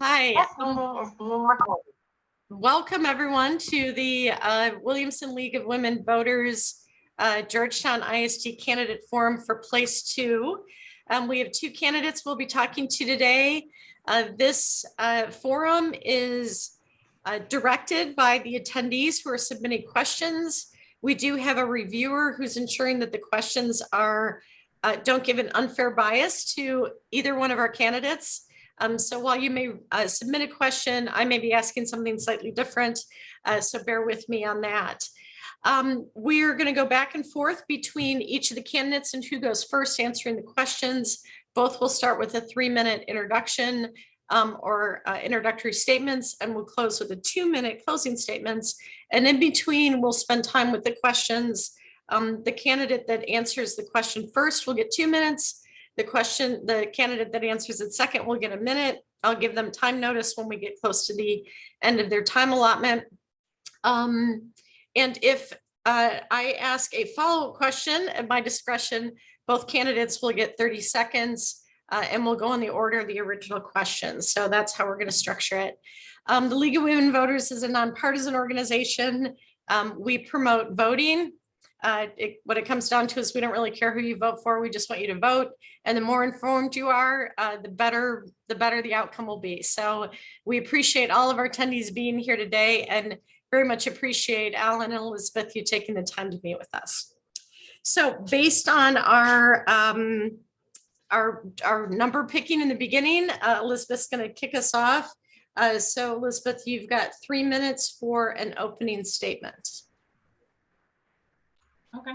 Hi, This meeting is being recorded. welcome everyone to the Williamson League of Women Voters Georgetown ISD Candidate Forum for Place 2. We have two candidates we'll be talking to today. This forum is directed by the attendees who are submitting questions. We do have a reviewer who's ensuring that the questions are don't give an unfair bias to either one of our candidates. So while you may submit a question, I may be asking something slightly different, so bear with me on that. We're going to go back and forth between each of the candidates and who goes first answering the questions. Both will start with a 3-minute introduction or introductory statements, and we'll close with a 2-minute closing statements. And in between, we'll spend time with the questions. The candidate that answers the question first will get 2 minutes. The candidate that answers it second will get a minute. I'll give them time notice when we get close to the end of their time allotment. And if I ask a follow-up question at my discretion, both candidates will get 30 seconds and we'll go in the order of the original questions. So that's how we're going to structure it. The League of Women Voters is a nonpartisan organization. We promote voting. What it comes down to is we don't really care who you vote for. We just want you to vote. And the more informed you are, the better the outcome will be. So we appreciate all of our attendees being here today and very much appreciate Alan and Elizabeth, you taking the time to meet with us. So based on our number picking in the beginning, Elizabeth's going to kick us off. So Elizabeth, you've got 3 minutes for an opening statement. Okay.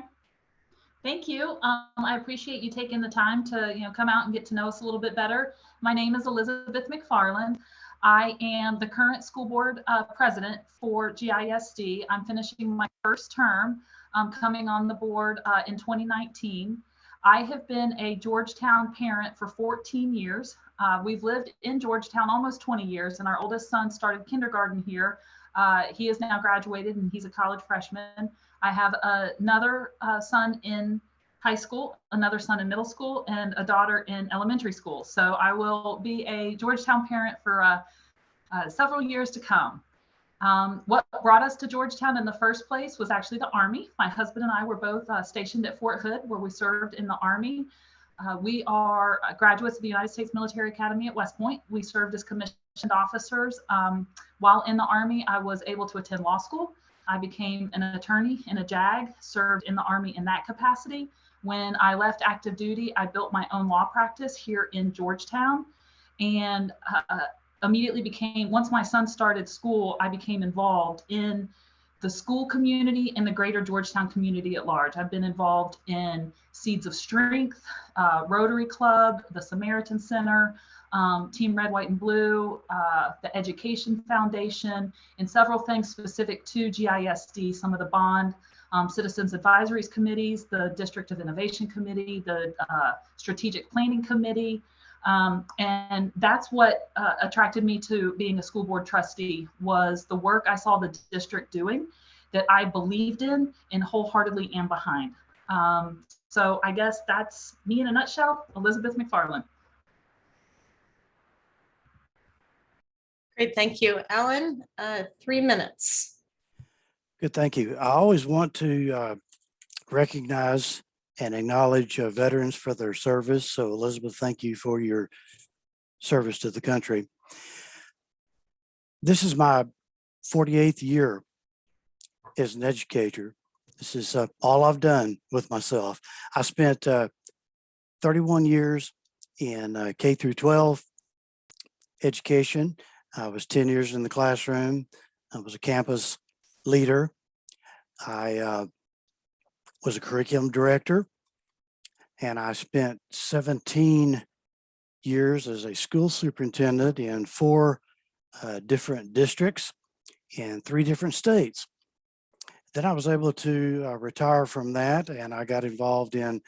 Thank you. I appreciate you taking the time to come out and get to know us a little bit better. My name is Elizabeth McFarland. I am the current school board president for GISD. I'm finishing my first term, coming on the board in 2019. I have been a Georgetown parent for 14 years. We've lived in Georgetown almost 20 years, and our oldest son started kindergarten here. He is now graduated and he's a college freshman. I have another son in high school, another son in middle school, and a daughter in elementary school. So I will be a Georgetown parent for several years to come. What brought us to Georgetown in the first place was actually the Army. My husband and I were both stationed at Fort Hood, where we served in the Army. We are graduates of the United States Military Academy at West Point. We served as commissioned officers. While in the Army, I was able to attend law school. I became an attorney in a JAG, served in the Army in that capacity. When I left active duty, I built my own law practice here in Georgetown, and immediately once my son started school, I became involved in the school community and the greater Georgetown community at large. I've been involved in Seeds of Strength, Rotary Club, the Samaritan Center, Team Red, White, and Blue, the Education Foundation, and several things specific to GISD, some of the bond Citizens Advisories Committees, the District of Innovation Committee, the Strategic Planning Committee. And that's what attracted me to being a school board trustee, was the work I saw the district doing that I believed in and wholeheartedly am behind. So I guess that's me in a nutshell, Elizabeth McFarland. Great, thank you. Alan, 3 minutes. Good, thank you. I always want to recognize and acknowledge veterans for their service. So Elizabeth, thank you for your service to the country. This is my 48th year as an educator. This is all I've done with myself. I spent 31 years in K through 12 education. I was 10 years in the classroom. I was a campus leader. I was a curriculum director, and I spent 17 years as a school superintendent in 4 different districts in 3 different states. Then I was able to retire from that, and I got involved in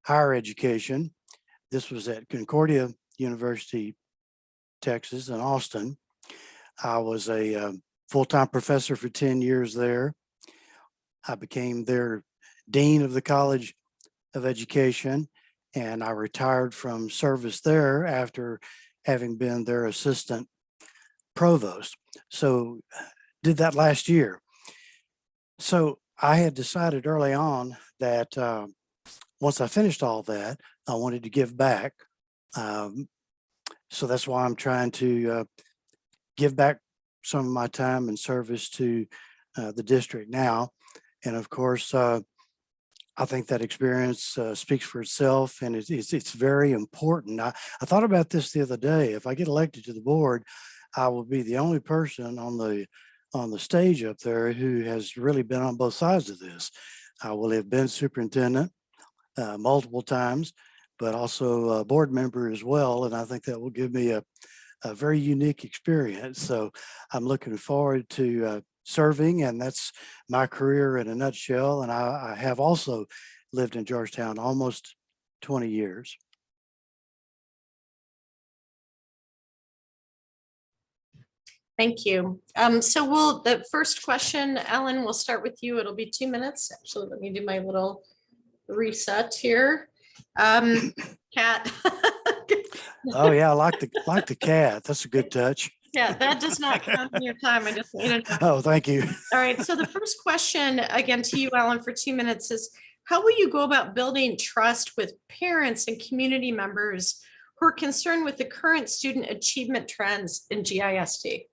higher education. This was at Concordia University, Texas, in Austin. I was a full-time professor for 10 years there. I became their dean of the College of Education, and I retired from service there after having been their assistant provost. So did that last year. So I had decided early on that once I finished all that, I wanted to give back. So that's why I'm trying to give back some of my time and service to the district now. And of course, I think that experience speaks for itself, and it's very important. I thought about this the other day. If I get elected to the board, I will be the only person on the stage up there who has really been on both sides of this. I will have been superintendent multiple times, but also a board member as well. And I think that will give me a very unique experience. So I'm looking forward to serving, and that's my career in a nutshell. And I have also lived in Georgetown almost 20 years. Thank you. So the first question, Ellen, we'll start with you. It'll be 2 minutes. Actually, let me do my little reset here. Cat. Oh yeah, I like the cat. That's a good touch. Yeah, that does not count in your time. I just needed. Oh, thank you. All right. So the first question, again to you, Ellen, for 2 minutes is, how will you go about building trust with parents and community members who are concerned with the current student achievement trends in GISD?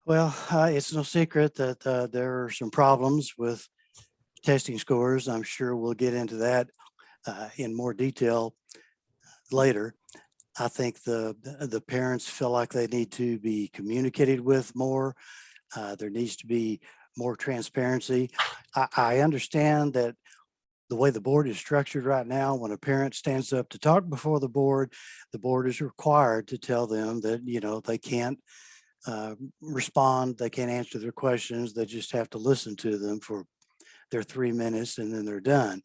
Well, it's no secret that there are some problems with testing scores. I'm sure we'll get into that in more detail later. I think the parents feel like they need to be communicated with more. There needs to be more transparency. I understand that the way the board is structured right now, when a parent stands up to talk before the board is required to tell them that, you know, they can't respond, they can't answer their questions, they just have to listen to them for their 3 minutes and then they're done.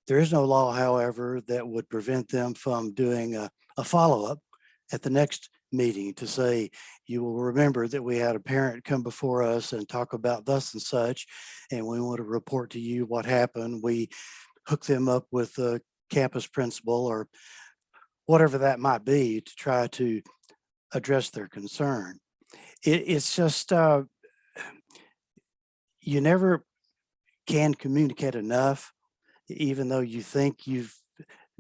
There is no law, however, that would prevent them from doing a follow-up at the next meeting to say, you will remember that we had a parent come before us and talk about thus and such, and we want to report to you what happened. We hook them up with a campus principal or whatever that might be to try to address their concern. It's just, you never can communicate enough, even though you think you've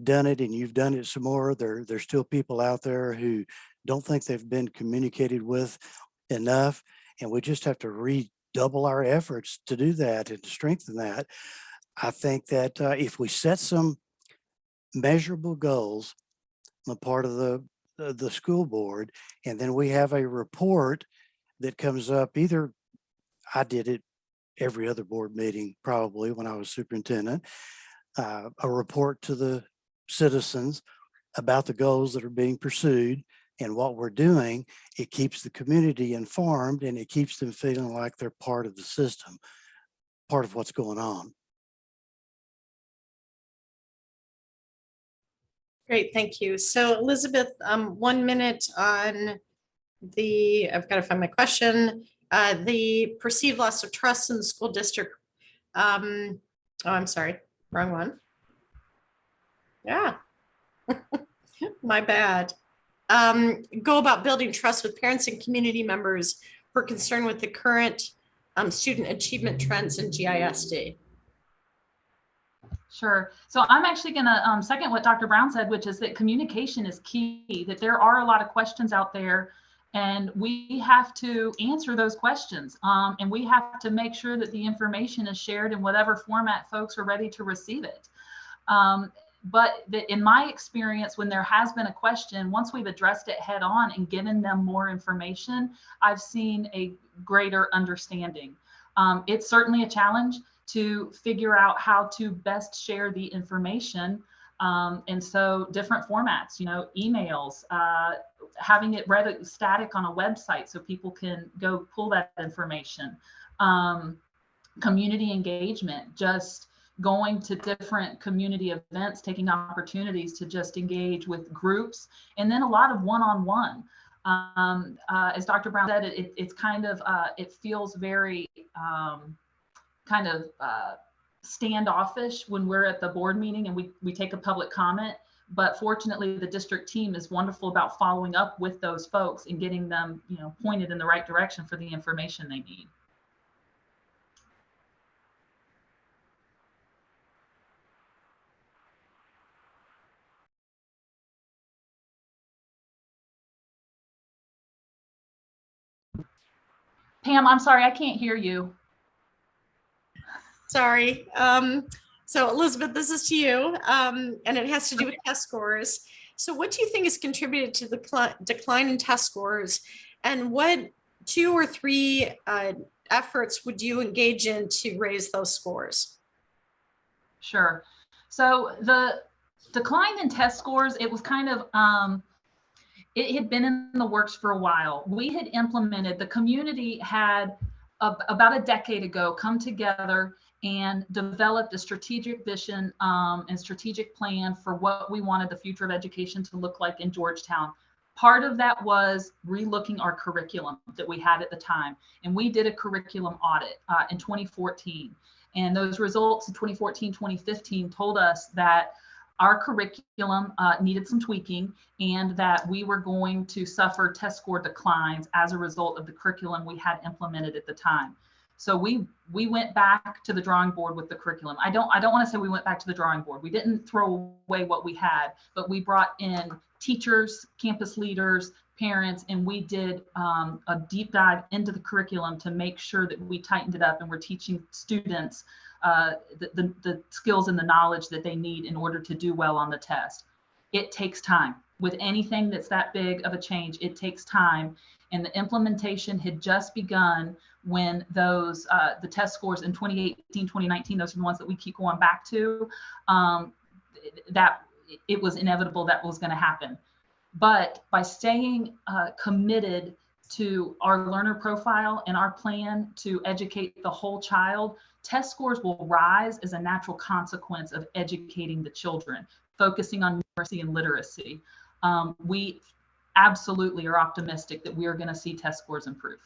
done it and you've done it some more. There's still people out there who don't think they've been communicated with enough, and we just have to redouble our efforts to do that and to strengthen that. I think that if we set some measurable goals on the part of the school board, and then we have a report that comes up, either I did it every other board meeting probably when I was superintendent, a report to the citizens about the goals that are being pursued and what we're doing. It keeps the community informed, and it keeps them feeling like they're part of the system, part of what's going on. Great, thank you. So Elizabeth, 1 minute on I've got to find my question, the perceived loss of trust in the school district. Oh, I'm sorry, wrong one. Yeah, my bad. Go about building trust with parents and community members who are concerned with the current student achievement trends in GISD. Sure. So I'm actually going to second what Dr. Brown said, which is that communication is key, that there are a lot of questions out there, and we have to answer those questions. And we have to make sure that the information is shared in whatever format folks are ready to receive it. But in my experience, when there has been a question, once we've addressed it head on and given them more information, I've seen a greater understanding. It's certainly a challenge to figure out how to best share the information. And so different formats, you know, emails, having it read static on a website so people can go pull that information. Community engagement, just going to different community events, taking opportunities to just engage with groups, and then a lot of one-on-one. As Dr. Brown said, it's kind of, it feels very kind of standoffish when we're at the board meeting and we take a public comment, But fortunately, the district team is wonderful about following up with those folks and getting them, pointed in the right direction for the information they need. Pam, I'm sorry, I can't hear you. Sorry. So Elizabeth, this is to you, and it has to do with test scores. So what do you think has contributed to the decline in test scores, and what 2 or 3 efforts would you engage in to raise those scores? Sure. So the decline in test scores, it was kind of, it had been in the works for a while. We had implemented, the community had about a decade ago come together and developed a strategic vision and strategic plan for what we wanted the future of education to look like in Georgetown. Part of that was relooking our curriculum that we had at the time. And we did a curriculum audit in 2014. And those results in 2014, 2015 told us that our curriculum needed some tweaking and that we were going to suffer test score declines as a result of the curriculum we had implemented at the time. So we went back to the drawing board with the curriculum. I don't want to say we went back to the drawing board. We didn't throw away what we had, but we brought in teachers, campus leaders, parents, and we did a deep dive into the curriculum to make sure that we tightened it up and we're teaching students the skills and the knowledge that they need in order to do well on the test. It takes time. With anything that's that big of a change, it takes time. And the implementation had just begun when those, the test scores in 2018, 2019, those are the ones that we keep going back to, that it was inevitable that was going to happen. But by staying committed to our learner profile and our plan to educate the whole child, test scores will rise as a natural consequence of educating the children, focusing on numeracy and literacy. We absolutely are optimistic that we are going to see test scores improve.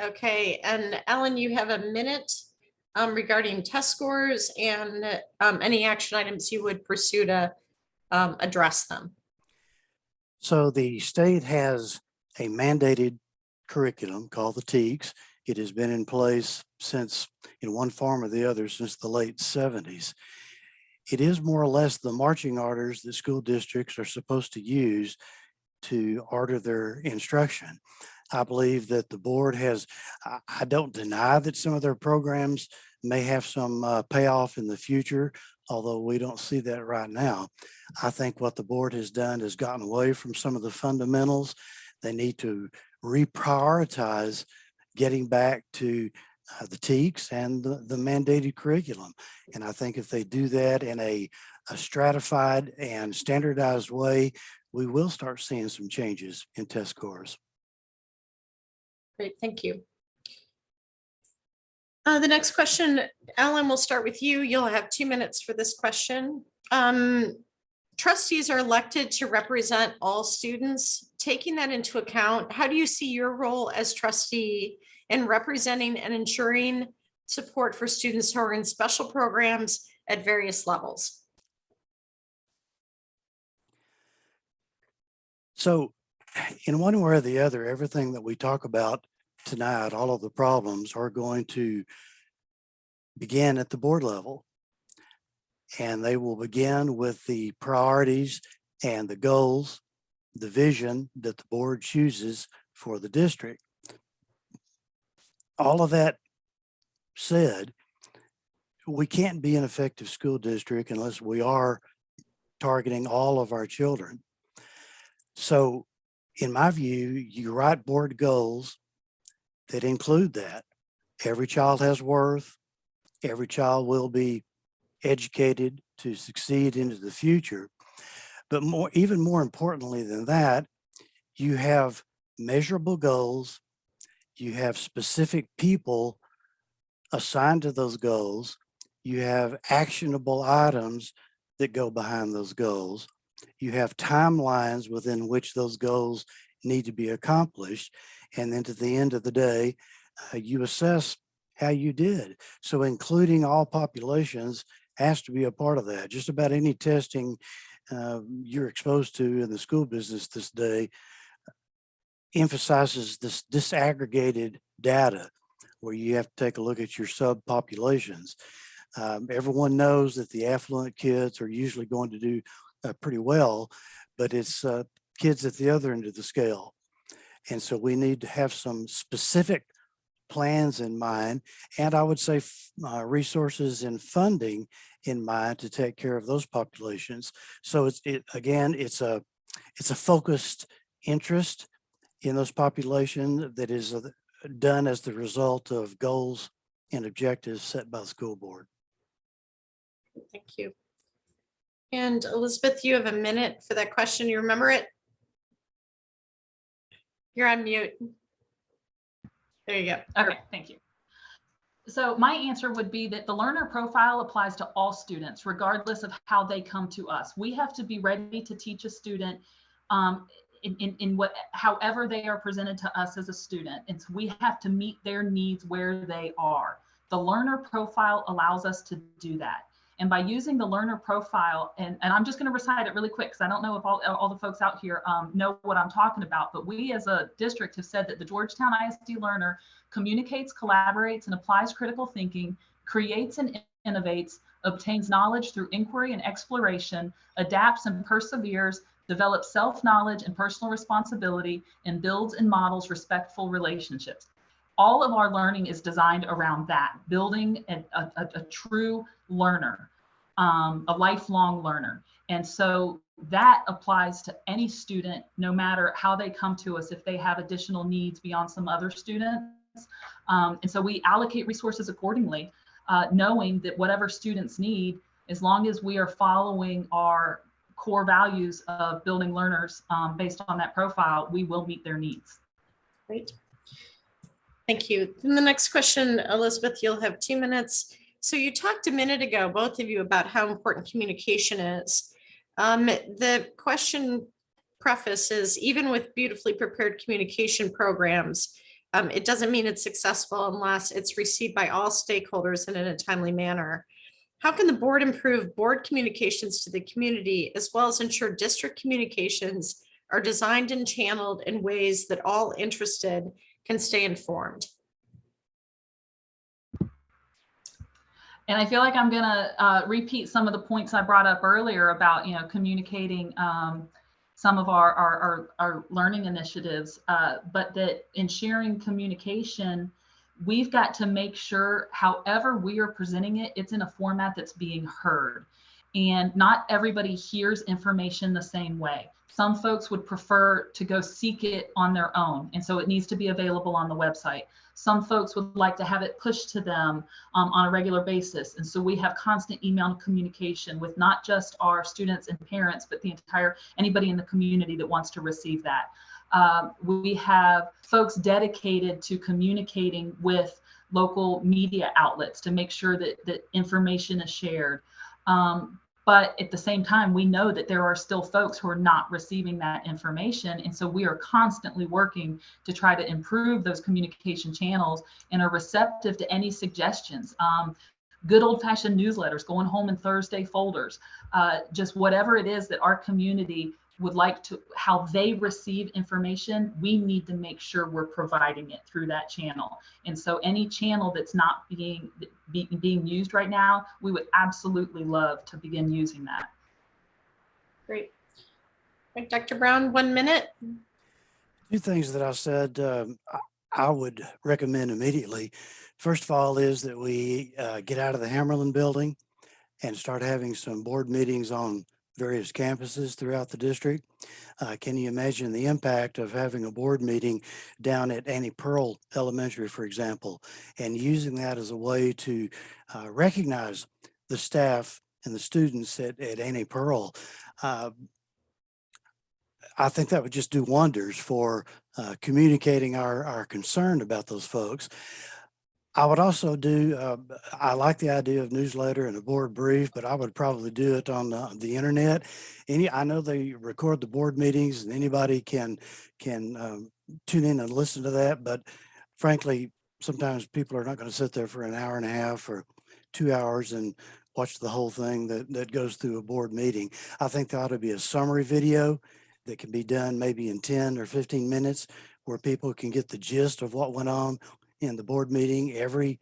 Okay, and Ellen, you have a minute regarding test scores and any action items you would pursue to address them. So the state has a mandated curriculum called the TEKS. It has been in place since, in one form or the other, since the late 70s. It is more or less the marching orders that school districts are supposed to use to order their instruction. I believe that the board has, I don't deny that some of their programs may have some payoff in the future, although we don't see that right now. I think what the board has done is gotten away from some of the fundamentals. They need to reprioritize getting back to the TEKS and the mandated curriculum. And I think if they do that in a stratified and standardized way, we will start seeing some changes in test scores. Great, thank you. The next question, Alan, we'll start with you. You'll have 2 minutes for this question. Trustees are elected to represent all students. Taking that into account, how do you see your role as trustee in representing and ensuring support for students who are in special programs at various levels? So in one way or the other, everything that we talk about tonight, all of the problems are going to begin at the board level. And they will begin with the priorities and the goals, the vision that the board chooses for the district. All of that said, we can't be an effective school district unless we are targeting all of our children. So in my view, you write board goals that include that. Every child has worth. Every child will be educated to succeed into the future. But even more importantly than that, you have measurable goals. You have specific people assigned to those goals. You have actionable items that go behind those goals. You have timelines within which those goals need to be accomplished. And then to the end of the day, you assess how you did. So including all populations has to be a part of that. Just about any testing you're exposed to in the school business this day emphasizes this disaggregated data where you have to take a look at your subpopulations. Everyone knows that the affluent kids are usually going to do pretty well, but it's kids at the other end of the scale. And so we need to have some specific plans in mind, and I would say resources and funding in mind to take care of those populations. So it's a focused interest in those populations that is done as the result of goals and objectives set by the school board. Thank you. And Elizabeth, you have a minute for that question. You remember it? You're on mute. There you go. Okay, thank you. So my answer would be that the learner profile applies to all students, regardless of how they come to us. We have to be ready to teach a student however they are presented to us as a student. And so we have to meet their needs where they are. The learner profile allows us to do that. And by using the learner profile, and I'm just going to recite it really quick because I don't know if all the folks out here know what I'm talking about, but we as a district have said that the Georgetown ISD learner communicates, collaborates, and applies critical thinking, creates and innovates, obtains knowledge through inquiry and exploration, adapts and perseveres, develops self-knowledge and personal responsibility, and builds and models respectful relationships. All of our learning is designed around that, building a true learner, a lifelong learner. And so that applies to any student, no matter how they come to us, if they have additional needs beyond some other students. And so we allocate resources accordingly, knowing that whatever students need, as long as we are following our core values of building learners based on that profile, we will meet their needs. Great. Thank you. Then the next question, Elizabeth, you'll have 2 minutes. So you talked a minute ago, both of you, about how important communication is. The question preface is, even with beautifully prepared communication programs, it doesn't mean it's successful unless it's received by all stakeholders and in a timely manner. How can the board improve board communications to the community, as well as ensure district communications are designed and channeled in ways that all interested can stay informed? And I feel like I'm going to repeat some of the points I brought up earlier about, communicating some of our learning initiatives, but that in sharing communication, we've got to make sure, however we are presenting it, it's in a format that's being heard. And not everybody hears information the same way. Some folks would prefer to go seek it on their own, and so it needs to be available on the website. Some folks would like to have it pushed to them on a regular basis, and so we have constant email communication with not just our students and parents, but the entire anybody in the community that wants to receive that. We have folks dedicated to communicating with local media outlets to make sure that information is shared. But at the same time, we know that there are still folks who are not receiving that information. And so we are constantly working to try to improve those communication channels and are receptive to any suggestions. Good old-fashioned newsletters, going home in Thursday folders, just whatever it is that our community would like to, how they receive information, we need to make sure we're providing it through that channel. And so any channel that's not being used right now, we would absolutely love to begin using that. Great. Right, Dr. Brown, 1 minute. 2 things that I said I would recommend immediately. First of all is that we get out of the Hammerlin building and start having some board meetings on various campuses throughout the district. Can you imagine the impact of having a board meeting down at Annie Pearl Elementary, for example, and using that as a way to recognize the staff and the students at Annie Pearl? I think that would just do wonders for communicating our concern about those folks. I would also do, I like the idea of newsletter and a board brief, but I would probably do it on the internet. I know they record the board meetings and anybody can tune in and listen to that, but frankly, sometimes people are not going to sit there for an hour and a half or 2 hours and watch the whole thing that goes through a board meeting. I think there ought to be a summary video that can be done maybe in 10 or 15 minutes where people can get the gist of what went on in the board meeting every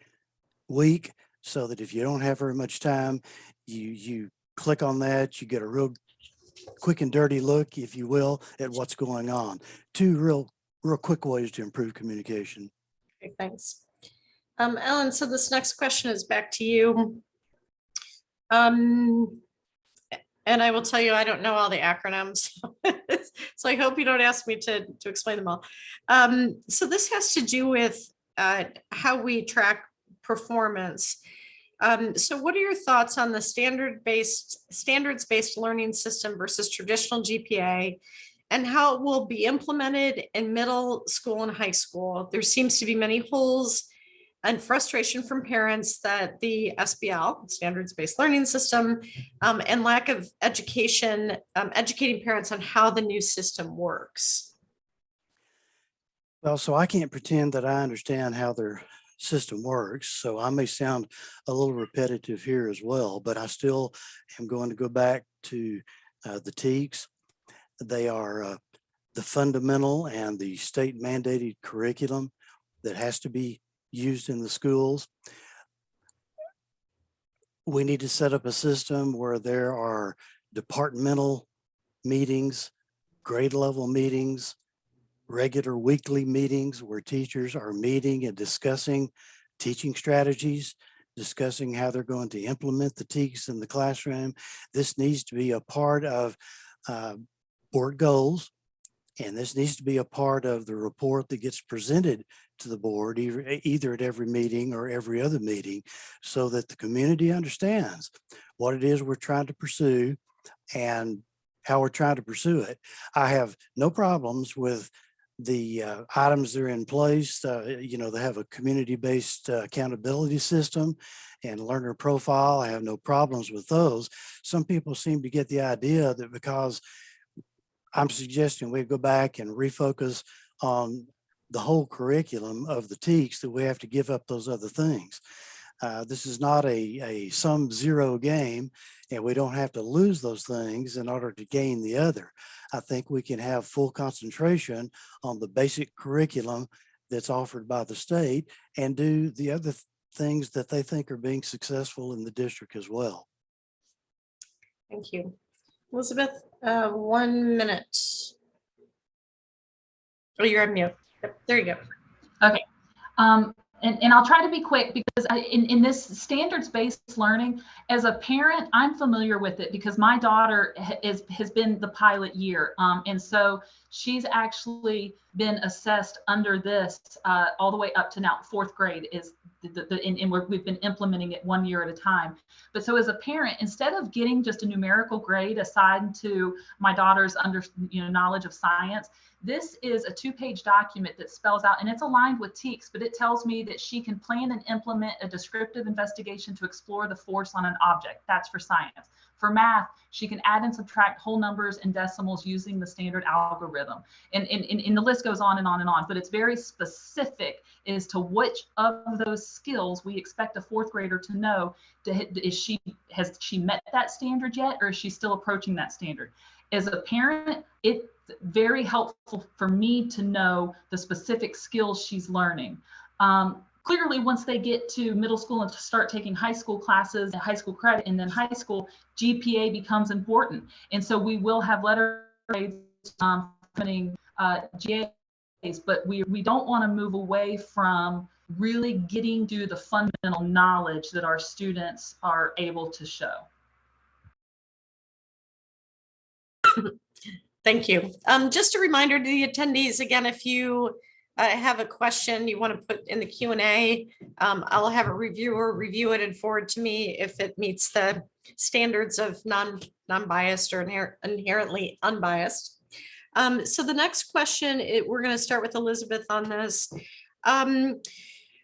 week, so that if you don't have very much time, you click on that, you get a real quick and dirty look, if you will, at what's going on. Two real quick ways to improve communication. Okay, thanks. Ellen, so this next question is back to you. And I will tell you, I don't know all the acronyms. So I hope you don't ask me to explain them all. So this has to do with how we track performance. So what are your thoughts on the standards-based learning system versus traditional GPA, and how it will be implemented in middle school and high school? There seems to be many holes and frustration from parents that the SBL, standards-based learning system, and lack of education, educating parents on how the new system works. Well, so I can't pretend that I understand how their system works, so I may sound a little repetitive here as well, but I still am going to go back to the TEKS. They are the fundamental and the state mandated curriculum that has to be used in the schools. We need to set up a system where there are departmental meetings, grade level meetings, regular weekly meetings where teachers are meeting and discussing teaching strategies, discussing how they're going to implement the TEKS in the classroom. This needs to be a part of board goals, and this needs to be a part of the report that gets presented to the board either at every meeting or every other meeting, so that the community understands what it is we're trying to pursue and how we're trying to pursue it. I have no problems with the items that are in place. They have a community-based accountability system and learner profile. I have no problems with those. Some people seem to get the idea that because I'm suggesting we go back and refocus on the whole curriculum of the TEKS, that we have to give up those other things. This is not a sum zero game, and we don't have to lose those things in order to gain the other. I think we can have full concentration on the basic curriculum that's offered by the state and do the other things that they think are being successful in the district as well. Thank you. Elizabeth, 1 minute. Oh, you're on mute. Yep, there you go. Okay. And I'll try to be quick, because in this standards-based learning, as a parent, I'm familiar with it because my daughter has been the pilot year. And so she's actually been assessed under this all the way up to now 4th grade is and we've been implementing it 1 year at a time. But so as a parent, instead of getting just a numerical grade assigned to my daughter's knowledge of science, this is a 2-page document that spells out, and it's aligned with TEKS, but it tells me that she can plan and implement a descriptive investigation to explore the force on an object. That's for science. For math, she can add and subtract whole numbers and decimals using the standard algorithm. And the list goes on and on and on, but it's very specific as to which of those skills we expect a 4th grader to know. Has she met that standard yet, or is she still approaching that standard? As a parent, it's very helpful for me to know the specific skills she's learning. Clearly, once they get to middle school and start taking high school classes and high school credit, and then high school, GPA becomes important. And so we will have letter grades GAs, but we don't want to move away from really getting to the fundamental knowledge that our students are able to show. Thank you. Just a reminder to the attendees, again, if you have a question you want to put in the Q&A, I'll have a reviewer review it and forward to me if it meets the standards of non-biased or inherently unbiased. So the next question, we're going to start with Elizabeth on this.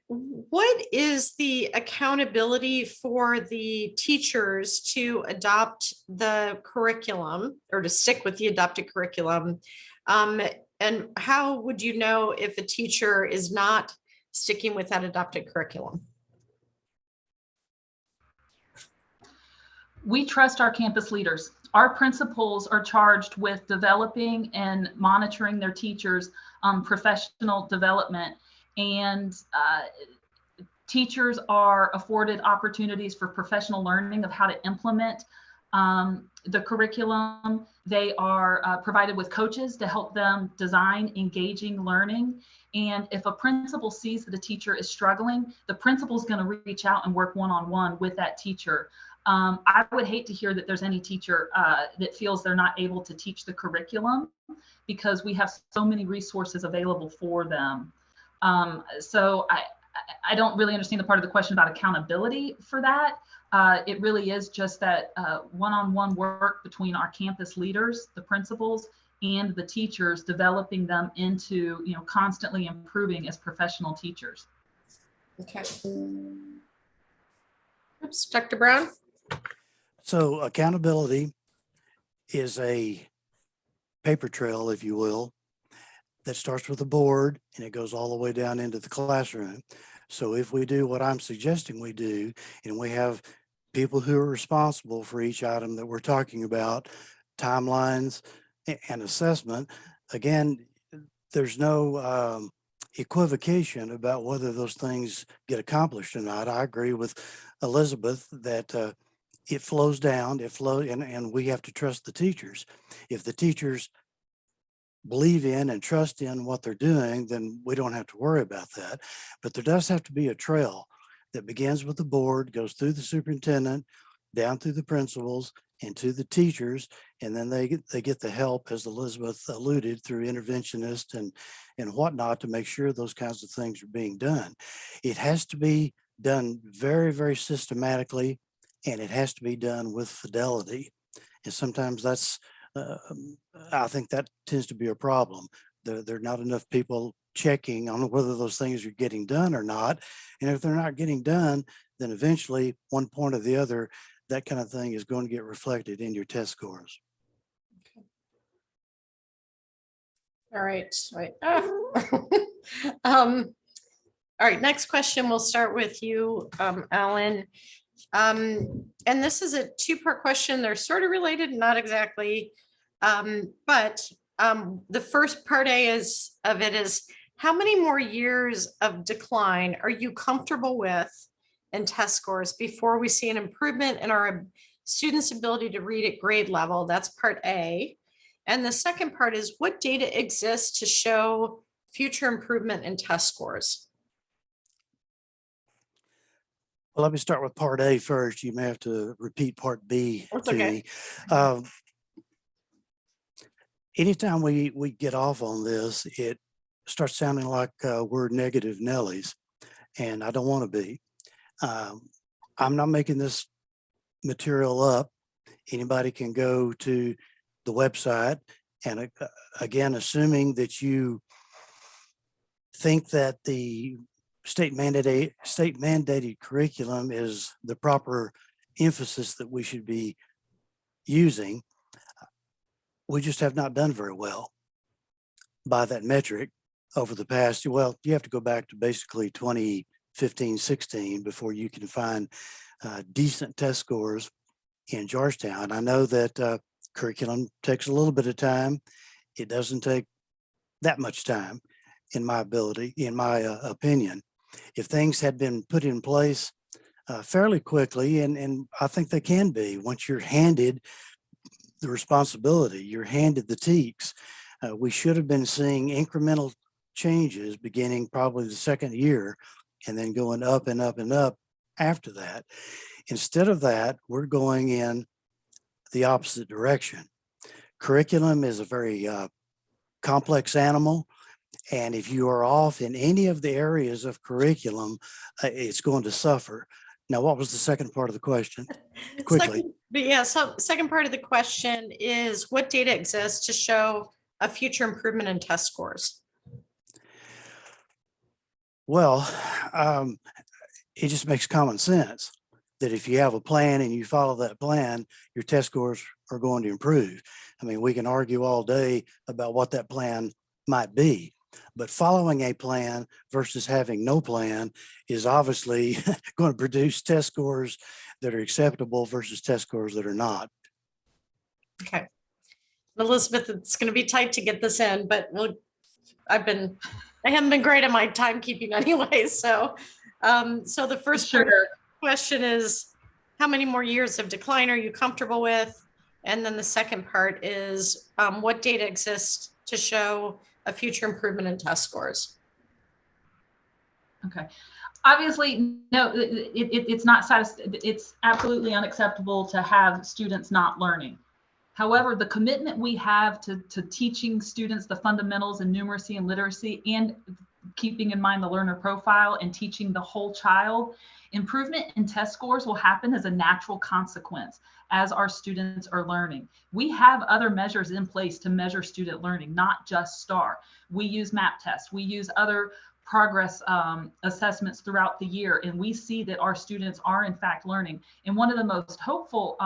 What is the accountability for the teachers to adopt the curriculum or to stick with the adopted curriculum? And how would you know if a teacher is not sticking with that adopted curriculum? We trust our campus leaders. Our principals are charged with developing and monitoring their teachers' professional development, and teachers are afforded opportunities for professional learning of how to implement the curriculum. They are provided with coaches to help them design engaging learning. And if a principal sees that a teacher is struggling, the principal is going to reach out and work one-on-one with that teacher. I would hate to hear that there's any teacher that feels they're not able to teach the curriculum, because we have so many resources available for them. So I don't really understand the part of the question about accountability for that. It really is just that one-on-one work between our campus leaders, the principals, and the teachers, developing them into, constantly improving as professional teachers. Okay. Oops, Dr. Brown? So accountability is a paper trail, if you will, that starts with the board and it goes all the way down into the classroom. So if we do what I'm suggesting we do, and we have people who are responsible for each item that we're talking about, timelines and assessment, again, there's no equivocation about whether those things get accomplished or not. I agree with Elizabeth that it flows down, and we have to trust the teachers. If the teachers believe in and trust in what they're doing, then we don't have to worry about that. But there does have to be a trail that begins with the board, goes through the superintendent, down through the principals, and to the teachers, and then they get the help, as Elizabeth alluded, through interventionists and whatnot, to make sure those kinds of things are being done. It has to be done very, very systematically, and it has to be done with fidelity. And sometimes that's, I think that tends to be a problem. There are not enough people checking on whether those things are getting done or not. And if they're not getting done, then eventually one point or the other, that kind of thing is going to get reflected in your test scores. All right. All right, next question. We'll start with you, Alan. And this is a two-part question. They're sort of related, not exactly. But the first part is how many more years of decline are you comfortable with in test scores before we see an improvement in our students' ability to read at grade level? That's part A. And the second part is, what data exists to show future improvement in test scores? Well, let me start with part A first. You may have to repeat part B That's to okay. me. Anytime we get off on this, it starts sounding like we're negative Nellies, and I don't want to be. I'm not making this material up. Anybody can go to the website, and again, assuming that you think that the state mandated curriculum is the proper emphasis that we should be using, we just have not done very well by that metric over the past. Well, you have to go back to basically 2015, 16 before you can find decent test scores in Georgetown. I know that curriculum takes a little bit of time. It doesn't take that much time, in my opinion. If things had been put in place fairly quickly, and I think they can be, once you're handed the responsibility, you're handed the TEKS, we should have been seeing incremental changes beginning probably the second year and then going up and up and up after that. Instead of that, we're going in the opposite direction. Curriculum is a very complex animal. And if you are off in any of the areas of curriculum, it's going to suffer. Now, what was the second part of the question? Quickly. Second part of the question is, what data exists to show a future improvement in test scores? Well, it just makes common sense that if you have a plan and you follow that plan, your test scores are going to improve. I mean, we can argue all day about what that plan might be. But following a plan versus having no plan is obviously going to produce test scores that are acceptable versus test scores that are not. Okay. Elizabeth, it's going to be tight to get this in, but I haven't been great at my timekeeping anyway. So, so the first part of the question is, how many more years of decline are you comfortable with? And then the second part is, what data exists to show a future improvement in test scores? Okay. Obviously, no, it's not it's absolutely unacceptable to have students not learning. However, the commitment we have to teaching students the fundamentals in numeracy and literacy, and keeping in mind the learner profile and teaching the whole child, improvement in test scores will happen as a natural consequence as our students are learning. We have other measures in place to measure student learning, not just STAR. We use MAP tests. We use other progress assessments throughout the year, and we see that our students are in fact learning. And one of the most hopeful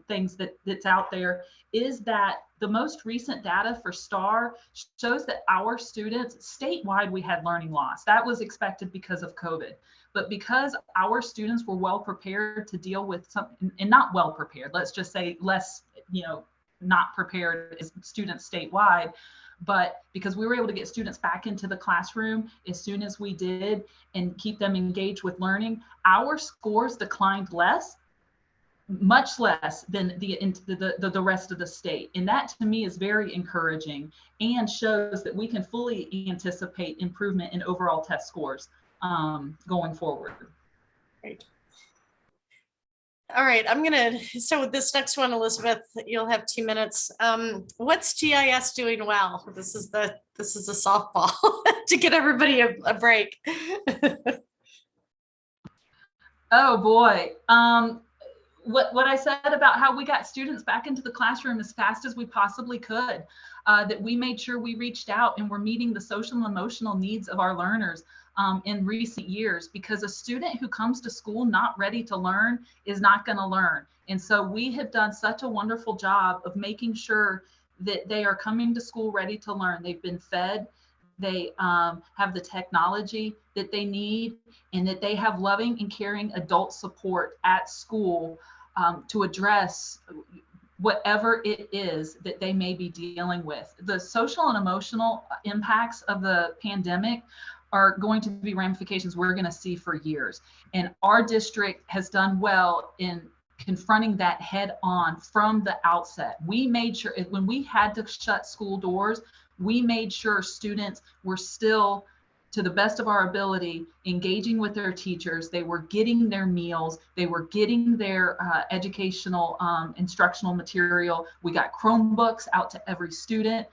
things that's out there is that the most recent data for STAR shows that our students statewide, we had learning loss. That was expected because of COVID. But because our students were well prepared to deal with something, and not well prepared, let's just say less, not prepared as students statewide, but because we were able to get students back into the classroom as soon as we did and keep them engaged with learning, our scores declined less, much less than the rest of the state. And that to me is very encouraging and shows that we can fully anticipate improvement in overall test scores going forward. Great. All right, so this next one, Elizabeth, you'll have 2 minutes. What's GIS doing well? This is a softball to get everybody a break. Oh boy. What I said about how we got students back into the classroom as fast as we possibly could, that we made sure we reached out and we're meeting the social and emotional needs of our learners in recent years, because a student who comes to school not ready to learn is not going to learn. And so we have done such a wonderful job of making sure that they are coming to school ready to learn. They've been fed, they have the technology that they need, and that they have loving and caring adult support at school to address whatever it is that they may be dealing with. The social and emotional impacts of the pandemic are going to be ramifications we're going to see for years. And our district has done well in confronting that head on from the outset. We made sure when we had to shut school doors, we made sure students were still, to the best of our ability, engaging with their teachers. They were getting their meals. They were getting their educational instructional material. We got Chromebooks out to every student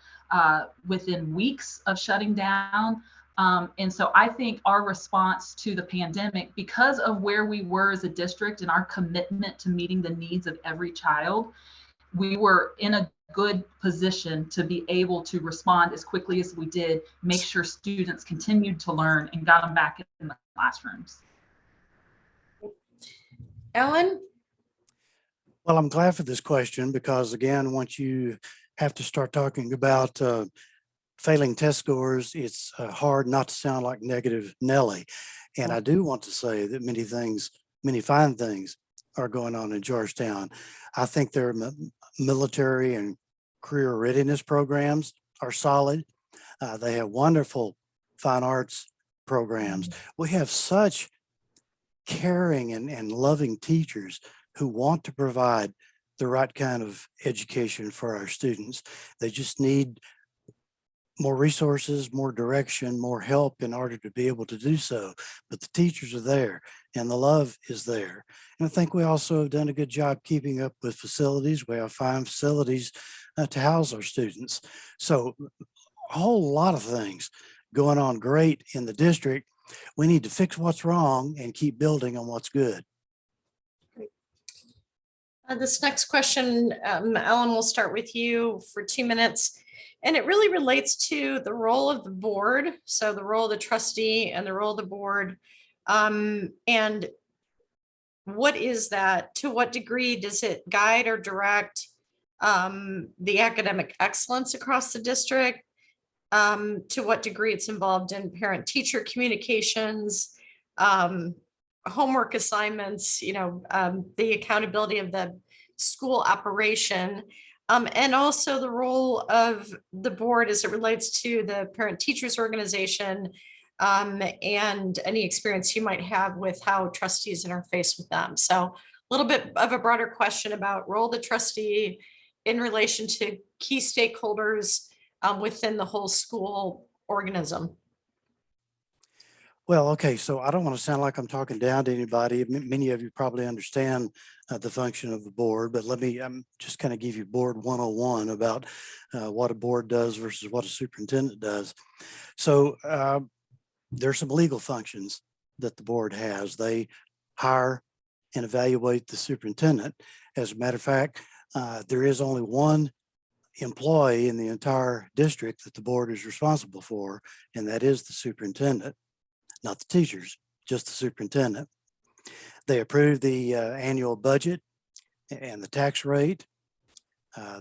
within weeks of shutting down. And so I think our response to the pandemic, because of where we were as a district and our commitment to meeting the needs of every child, we were in a good position to be able to respond as quickly as we did, make sure students continued to learn and got them back in the classrooms. Ellen? Well, I'm glad for this question because, again, once you have to start talking about failing test scores, it's hard not to sound like negative Nelly. And I do want to say that many fine things are going on in Georgetown. I think their military and career readiness programs are solid. They have wonderful fine arts programs. We have such caring and loving teachers who want to provide the right kind of education for our students. They just need more resources, more direction, more help in order to be able to do so. But the teachers are there and the love is there. And I think we also have done a good job keeping up with facilities. We have fine facilities to house our students. So a whole lot of things going on great in the district. We need to fix what's wrong and keep building on what's good. This next question, Ellen, we'll start with you for 2 minutes. And it really relates to the role of the board. So the role of the trustee and the role of the board. And what is that? To what degree does it guide or direct the academic excellence across the district? to what degree it's involved in parent-teacher communications, homework assignments, the accountability of the school operation, and also the role of the board as it relates to the parent-teachers organization, and any experience you might have with how trustees interface with them. So a little bit of a broader question about role of the trustee in relation to key stakeholders within the whole school organism. Well, okay, so I don't want to sound like I'm talking down to anybody. Many of you probably understand the function of the board, but let me just kind of give you board 101 about what a board does versus what a superintendent does. So there's some legal functions that the board has. They hire and evaluate the superintendent. As a matter of fact, there is only one employee in the entire district that the board is responsible for, and that is the superintendent. Not the teachers, just the superintendent. They approve the annual budget and the tax rate.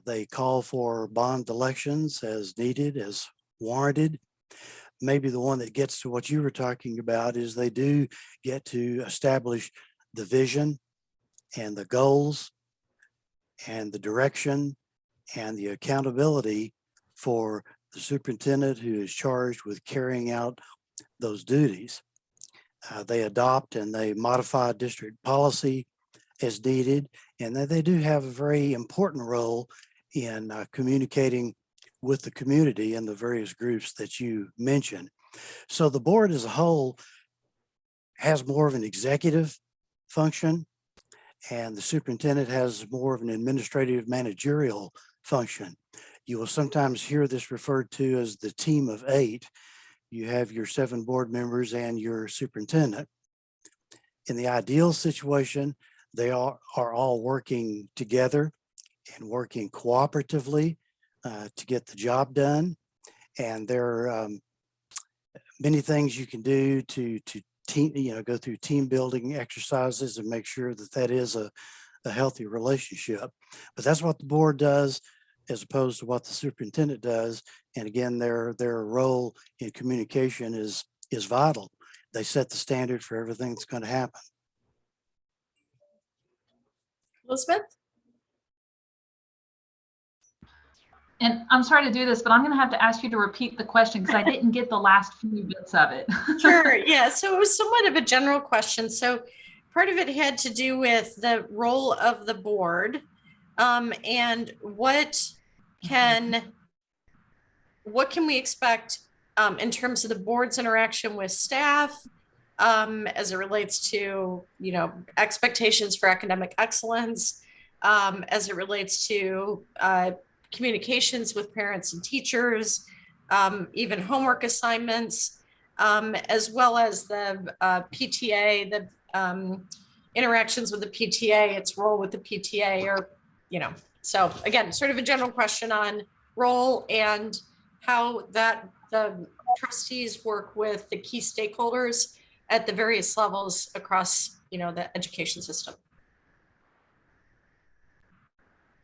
They call for bond elections as needed, as warranted. Maybe the one that gets to what you were talking about is they do get to establish the vision and the goals and the direction and the accountability for the superintendent who is charged with carrying out those duties. They adopt and they modify district policy as needed, and they do have a very important role in communicating with the community and the various groups that you mentioned. So the board as a whole has more of an executive function, and the superintendent has more of an administrative managerial function. You will sometimes hear this referred to as the team of 8. You have your 7 board members and your superintendent. In the ideal situation, they are all working together and working cooperatively to get the job done. And there are many things you can do to team, go through team building exercises and make sure that that is a healthy relationship. But that's what the board does as opposed to what the superintendent does. And again, their role in communication is vital. They set the standard for everything that's going to happen. Elizabeth? And I'm sorry to do this, but I'm going to have to ask you to repeat the question because I didn't get the last few bits of it. Sure, yeah, so it was somewhat of a general question. So part of it had to do with the role of the board, and what can we expect in terms of the board's interaction with staff, as it relates to, expectations for academic excellence, as it relates to communications with parents and teachers, even homework assignments, as well as the PTA, the interactions with the PTA, its role with the PTA, or, so again, sort of a general question on role and how that the trustees work with the key stakeholders at the various levels across, the education system.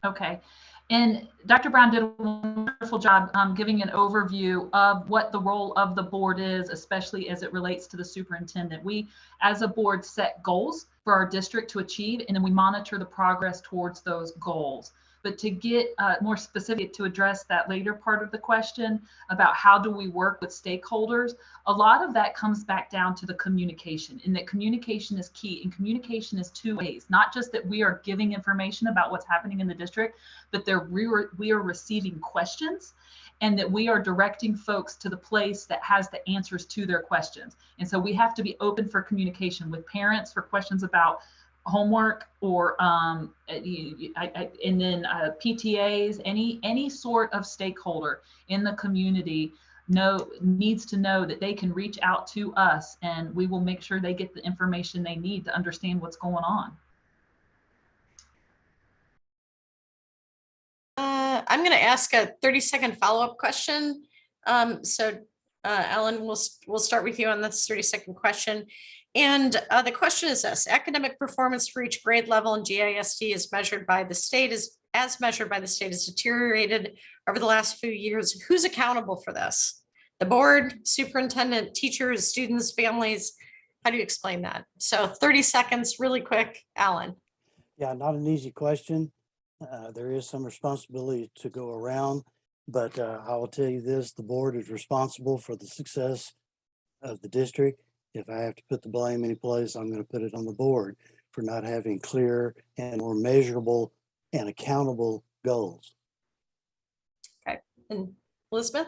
Okay. And Dr. Brown did a wonderful job giving an overview of what the role of the board is, especially as it relates to the superintendent. We, as a board, set goals for our district to achieve, and then we monitor the progress towards those goals. But to get more specific, to address that later part of the question about how do we work with stakeholders, a lot of that comes back down to the communication, and that communication is key. And communication is 2 ways, not just that we are giving information about what's happening in the district, but we are receiving questions, and that we are directing folks to the place that has the answers to their questions. And so we have to be open for communication with parents for questions about homework, or and then PTAs, any sort of stakeholder in the community needs to know that they can reach out to us, and we will make sure they get the information they need to understand what's going on. I'm going to ask a 30-second follow-up question. So Ellen, we'll start with you on this 30-second question. And the question is this: academic performance for each grade level in GISD is measured by the state as measured by the state has deteriorated over the last few years. Who's accountable for this? The board, superintendent, teachers, students, families? How do you explain that? So 30 seconds, really quick, Alan. Yeah, not an easy question. There is some responsibility to go around, but I will tell you this, the board is responsible for the success of the district. If I have to put the blame any place, I'm going to put it on the board for not having clear and more measurable and accountable goals. Okay, and Elizabeth?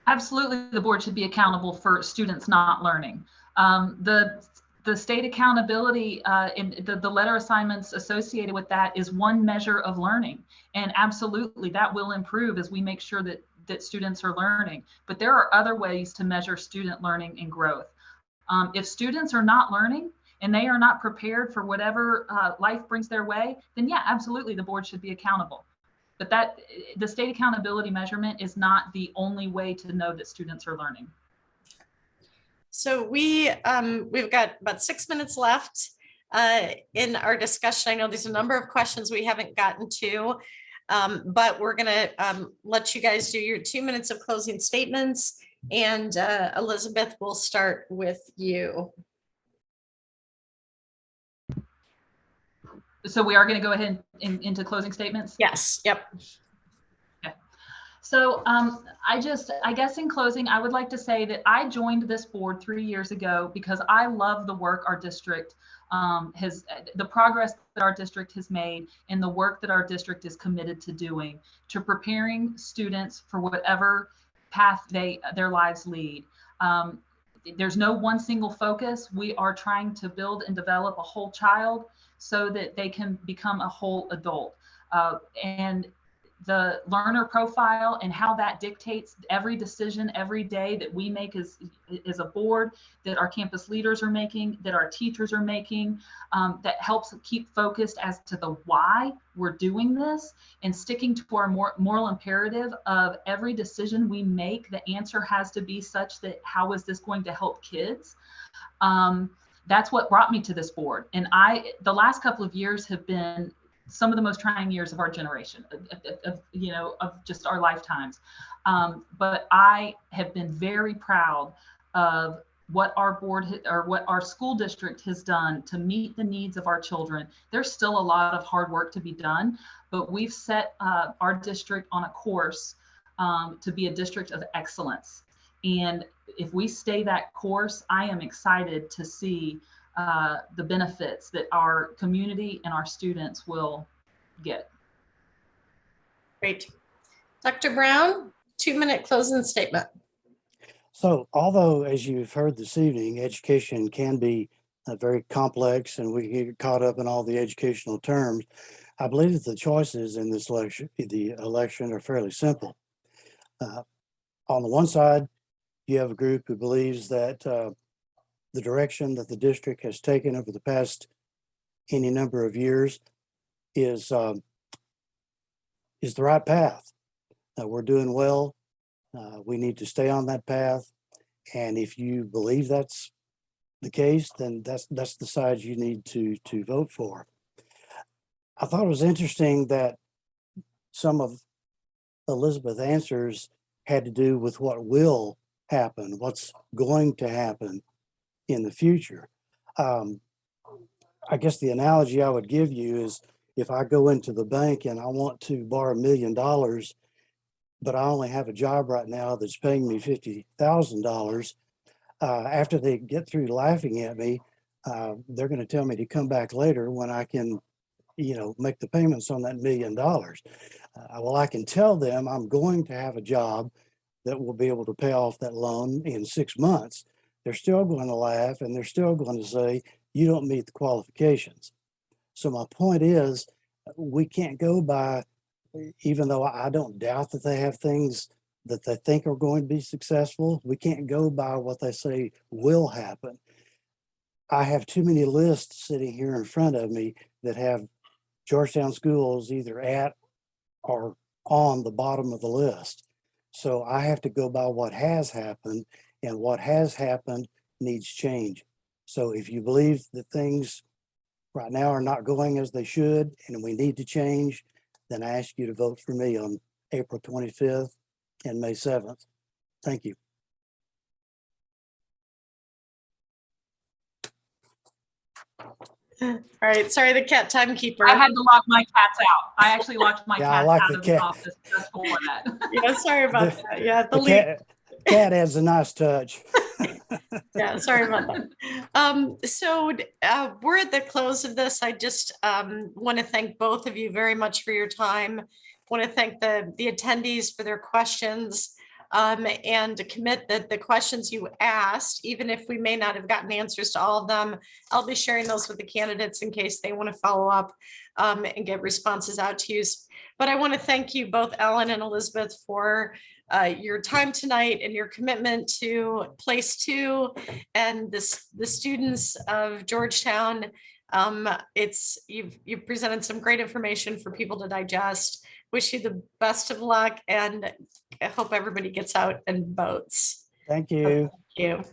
Absolutely, the board should be accountable for students not learning. The state accountability in the letter assignments associated with that is one measure of learning. And absolutely, that will improve as we make sure that students are learning. But there are other ways to measure student learning and growth. If students are not learning and they are not prepared for whatever life brings their way, then yeah, absolutely, the board should be accountable. But the state accountability measurement is not the only way to know that students are learning. So we've got about 6 minutes left in our discussion. I know there's a number of questions we haven't gotten to, but we're gonna let you guys do your 2 minutes of closing statements. And Elizabeth, we'll start with you. So we are going to go ahead into closing statements? Yes, yep. Okay. So I guess in closing, I would like to say that I joined this board 3 years ago because I love the work our district the progress that our district has made and the work that our district is committed to doing, to preparing students for whatever path their lives lead. There's no one single focus. We are trying to build and develop a whole child so that they can become a whole adult. And the learner profile and how that dictates every decision every day that we make as a board, that our campus leaders are making, that our teachers are making, that helps keep focused as to the why we're doing this and sticking to our moral imperative of every decision we make, the answer has to be such that how is this going to help kids? That's what brought me to this board. And the last couple of years have been some of the most trying years of our generation, of just our lifetimes. But I have been very proud of what our board or what our school district has done to meet the needs of our children. There's still a lot of hard work to be done, but we've set our district on a course to be a district of excellence. And if we stay that course, I am excited to see the benefits that our community and our students will get. Great. Dr. Brown, 2 minute closing statement. So although, as you've heard this evening, education can be very complex and we get caught up in all the educational terms, I believe that the choices in this election are fairly simple. On the one side, you have a group who believes that the direction that the district has taken over the past any number of years is the right path. We're doing well. We need to stay on that path. And if you believe that's the case, then that's the side you need to vote for. I thought it was interesting that some of Elizabeth's answers had to do with what will happen, what's going to happen in the future. I guess the analogy I would give you is if I go into the bank and I want to borrow $1 million, but I only have a job right now that's paying me $50,000, after they get through laughing at me, they're going to tell me to come back later when I can, make the payments on that $1 million. Well, I can tell them I'm going to have a job that will be able to pay off that loan in 6 months. They're still going to laugh and they're still going to say, you don't meet the qualifications. So my point is, we can't go by, even though I don't doubt that they have things that they think are going to be successful, we can't go by what they say will happen. I have too many lists sitting here in front of me that have Georgetown schools either at or on the bottom of the list. So I have to go by what has happened, and what has happened needs change. So if you believe that things right now are not going as they should, and we need to change, then I ask you to vote for me on April 25th and May 7th. Thank you. All right, sorry, the cat timekeeper. I had to lock my cats out. I actually locked my Yeah, I cats like out the of the cat. office just for that. Yeah, sorry about The- that. Yeah, the The lead. cat adds a nice touch. Yeah, sorry about that. So we're at the close of this. I just want to thank both of you very much for your time. Want to thank the attendees for their questions and to commit that the questions you asked, even if we may not have gotten answers to all of them, I'll be sharing those with the candidates in case they want to follow up and get responses out to you. But I want to thank you both, Ellen and Elizabeth, for your time tonight and your commitment to Place 2 and the students of Georgetown. You've presented some great information for people to digest. Wish you the best of luck, and I hope everybody gets out and votes. Thank you. Thank you.